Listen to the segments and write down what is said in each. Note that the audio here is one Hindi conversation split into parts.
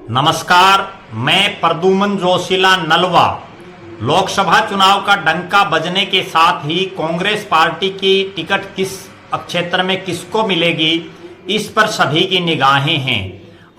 नमस्कार, मैं प्रद्युमन जोशीला नलवा। लोकसभा चुनाव का डंका बजने के साथ ही कांग्रेस पार्टी की टिकट किस क्षेत्र में किसको मिलेगी, इस पर सभी की निगाहें हैं।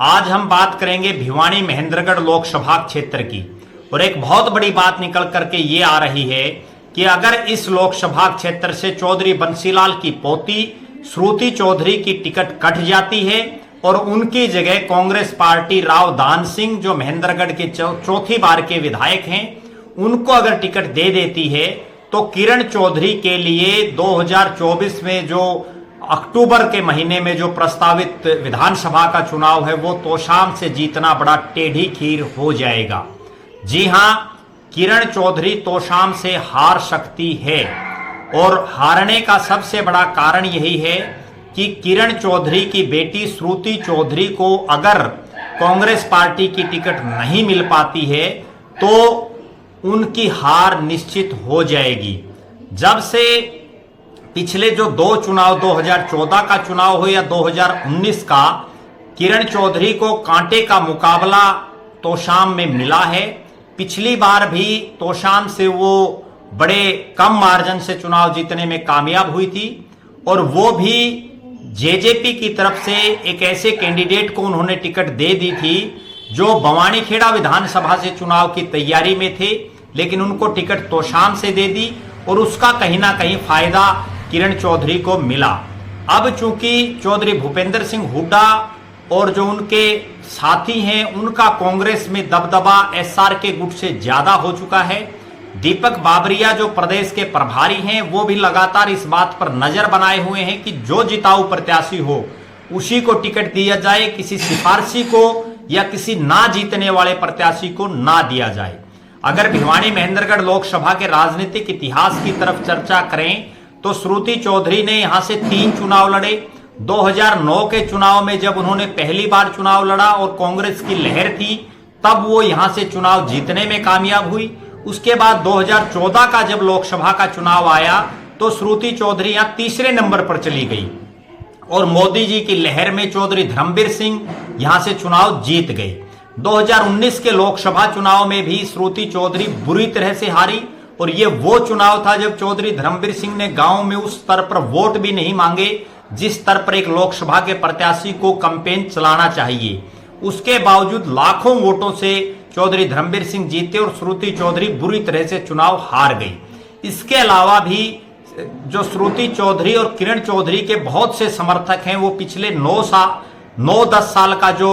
आज हम बात करेंगे भिवानी महेंद्रगढ़ लोकसभा क्षेत्र की, और एक बहुत बड़ी बात निकल करके ये आ रही है कि अगर इस लोकसभा क्षेत्र से चौधरी बंसीलाल की पोती श्रुति चौधरी की टिकट कट जाती है और उनकी जगह कांग्रेस पार्टी राव दान सिंह, जो महेंद्रगढ़ के चौथी बार के विधायक हैं, उनको अगर टिकट दे देती है तो किरण चौधरी के लिए 2024 में जो अक्टूबर के महीने में जो प्रस्तावित विधानसभा का चुनाव है वो तोशाम से जीतना बड़ा टेढ़ी खीर हो जाएगा। जी हां, किरण चौधरी तोशाम से हार सकती है, और हारने का सबसे बड़ा कारण यही है कि किरण चौधरी की बेटी श्रुति चौधरी को अगर कांग्रेस पार्टी की टिकट नहीं मिल पाती है तो उनकी हार निश्चित हो जाएगी। जब से पिछले जो दो चुनाव, 2014 का चुनाव हो या 2019 का, किरण चौधरी को कांटे का मुकाबला तोशाम में मिला है। पिछली बार भी तोशाम से वो बड़े कम मार्जिन से चुनाव जीतने में कामयाब हुई थी, और वो भी जेजेपी की तरफ से एक ऐसे कैंडिडेट को उन्होंने टिकट दे दी थी जो बवानीखेड़ा विधानसभा से चुनाव की तैयारी में थे, लेकिन उनको टिकट तोशाम से दे दी और उसका कहीं ना कहीं फायदा किरण चौधरी को मिला। अब चूंकि चौधरी भूपेंद्र सिंह हुड्डा और जो उनके साथी हैं उनका कांग्रेस में दबदबा एसआर के गुट से ज्यादा हो चुका है, दीपक बाबरिया जो प्रदेश के प्रभारी हैं वो भी लगातार इस बात पर नजर बनाए हुए हैं कि जो जिताऊ प्रत्याशी हो उसी को टिकट दिया जाए, किसी सिफारशी को या किसी ना जीतने वाले प्रत्याशी को ना दिया जाए। अगर भिवानी महेंद्रगढ़ लोकसभा के राजनीतिक इतिहास की तरफ चर्चा करें तो श्रुति चौधरी ने यहां से 3 चुनाव लड़े। 2009 के चुनाव में जब उन्होंने पहली बार चुनाव लड़ा और कांग्रेस की लहर थी, तब वो यहां से चुनाव जीतने में कामयाब हुई। उसके बाद 2014 का जब लोकसभा का चुनाव आया तो श्रुति चौधरी यहां तीसरे नंबर पर चली गई, और मोदी जी की लहर में चौधरी धर्मवीर सिंह यहां से चुनाव जीत गए। 2019 के लोकसभा चुनाव में भी श्रुति चौधरी बुरी तरह से हारी, और ये वो चुनाव था जब चौधरी धर्मवीर सिंह ने गांव में उस स्तर पर वोट भी नहीं मांगे जिस स्तर पर एक लोकसभा के प्रत्याशी को कैंपेन चलाना चाहिए। उसके बावजूद लाखों वोटों से चौधरी धर्मवीर सिंह जीते और श्रुति चौधरी बुरी तरह से चुनाव हार गई। इसके अलावा भी जो श्रुति चौधरी और किरण चौधरी के बहुत से समर्थक हैं वो पिछले 9-10 साल का जो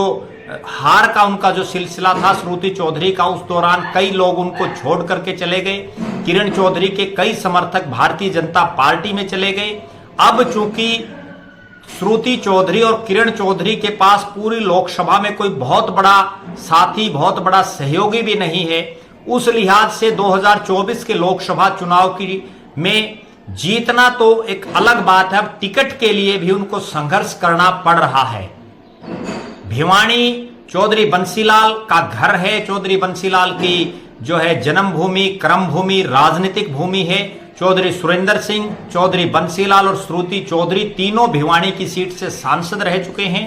हार का उनका जो सिलसिला था श्रुति चौधरी का, उस दौरान कई लोग उनको छोड़ करके चले गए। किरण चौधरी के कई समर्थक भारतीय जनता पार्टी में चले गए। अब चूंकि श्रुति चौधरी और किरण चौधरी के पास पूरी लोकसभा में कोई बहुत बड़ा साथी, बहुत बड़ा सहयोगी भी नहीं है, उस लिहाज से 2024 के लोकसभा चुनाव की में जीतना तो एक अलग बात है, अब टिकट के लिए भी उनको संघर्ष करना पड़ रहा है। भिवानी चौधरी बंसीलाल का घर है, चौधरी बंसीलाल की जो है जन्मभूमि, कर्मभूमि, राजनीतिक भूमि है। चौधरी सुरेंद्र सिंह, चौधरी बंसीलाल और श्रुति चौधरी तीनों भिवानी की सीट से सांसद रह चुके हैं।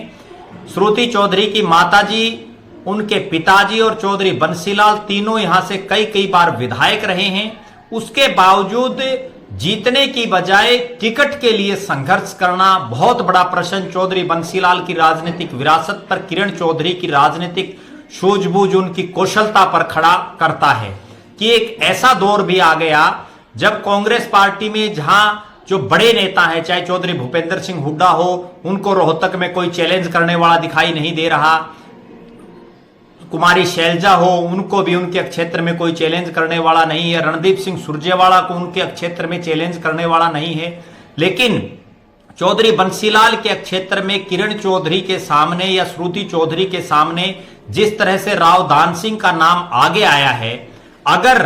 श्रुति चौधरी की माताजी, उनके पिताजी और चौधरी बंसीलाल तीनों यहां से कई बार विधायक रहे हैं। उसके बावजूद जीतने की बजाय टिकट के लिए संघर्ष करना बहुत बड़ा प्रश्न चौधरी बंसीलाल की राजनीतिक विरासत पर, किरण चौधरी की राजनीतिक सूझबूझ, उनकी कौशलता पर खड़ा करता है कि एक ऐसा दौर भी आ गया जब कांग्रेस पार्टी में जहां जो बड़े नेता हैं, चाहे चौधरी भूपेंद्र सिंह हुड्डा हो, उनको रोहतक में कोई चैलेंज करने वाला दिखाई नहीं दे रहा, कुमारी शैलजा हो, उनको भी उनके क्षेत्र में कोई चैलेंज करने वाला नहीं है, रणदीप सिंह सुरजेवाला को उनके क्षेत्र में चैलेंज करने वाला नहीं है। लेकिन चौधरी बंसीलाल के क्षेत्र में किरण चौधरी के सामने या श्रुति चौधरी के सामने जिस तरह से राव दान सिंह का नाम आगे आया है, अगर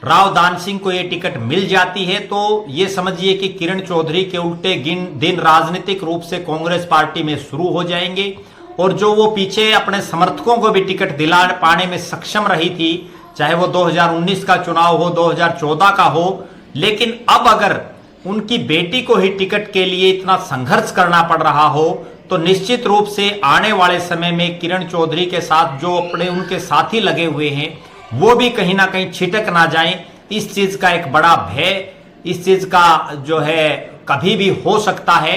राव दान सिंह को यह टिकट मिल जाती है तो यह समझिए कि किरण चौधरी के उल्टे दिन राजनीतिक रूप से कांग्रेस पार्टी में शुरू हो जाएंगे, और जो वो पीछे अपने समर्थकों को भी टिकट दिला पाने में सक्षम रही थी, चाहे वो 2019 का चुनाव हो, 2014 का हो, लेकिन अब अगर उनकी बेटी को ही टिकट के लिए इतना संघर्ष करना पड़ रहा हो तो निश्चित रूप से आने वाले समय में किरण चौधरी के साथ जो अपने उनके साथी लगे हुए हैं वो भी कहीं ना कहीं छिटक ना जाएं। इस चीज का एक बड़ा भय, इस चीज का जो है कभी भी हो सकता है।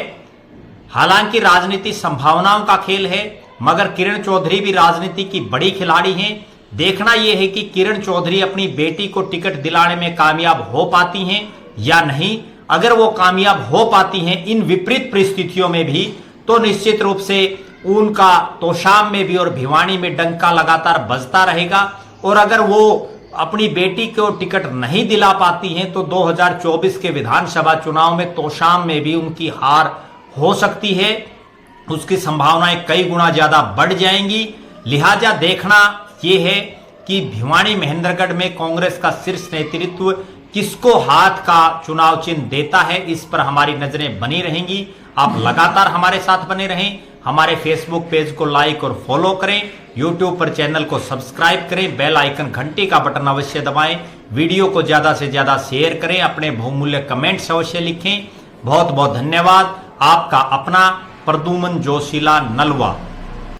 हालांकि राजनीति संभावनाओं का खेल है, मगर किरण चौधरी भी राजनीति की बड़ी खिलाड़ी हैं। देखना यह है कि किरण चौधरी अपनी बेटी को टिकट दिलाने में कामयाब हो पाती हैं या नहीं। अगर वो कामयाब हो पाती हैं इन विपरीत परिस्थितियों में भी, तो निश्चित रूप से उनका तोशाम में भी और भिवानी में डंका लगातार बजता रहेगा। और अगर वो अपनी बेटी को टिकट नहीं दिला पाती हैं तो 2024 के विधानसभा चुनाव में तोशाम में भी उनकी हार हो सकती है। उसकी संभावनाएं कई गुना ज्यादा बढ़ जाएंगी। लिहाजा देखना यह है कि भिवानी महेंद्रगढ़ में कांग्रेस का शीर्ष नेतृत्व किसको हाथ का चुनाव चिन्ह देता है, इस पर हमारी नजरें बनी रहेंगी। आप लगातार हमारे साथ बने रहें। हमारे फेसबुक पेज को लाइक और फॉलो करें, यूट्यूब पर चैनल को सब्सक्राइब करें, बेल आइकन घंटी का बटन अवश्य दबाएं, वीडियो को ज्यादा से ज्यादा शेयर करें, अपने बहुमूल्य कमेंट्स अवश्य लिखें। बहुत बहुत धन्यवाद। आपका अपना प्रद्युमन जोशीला नलवा।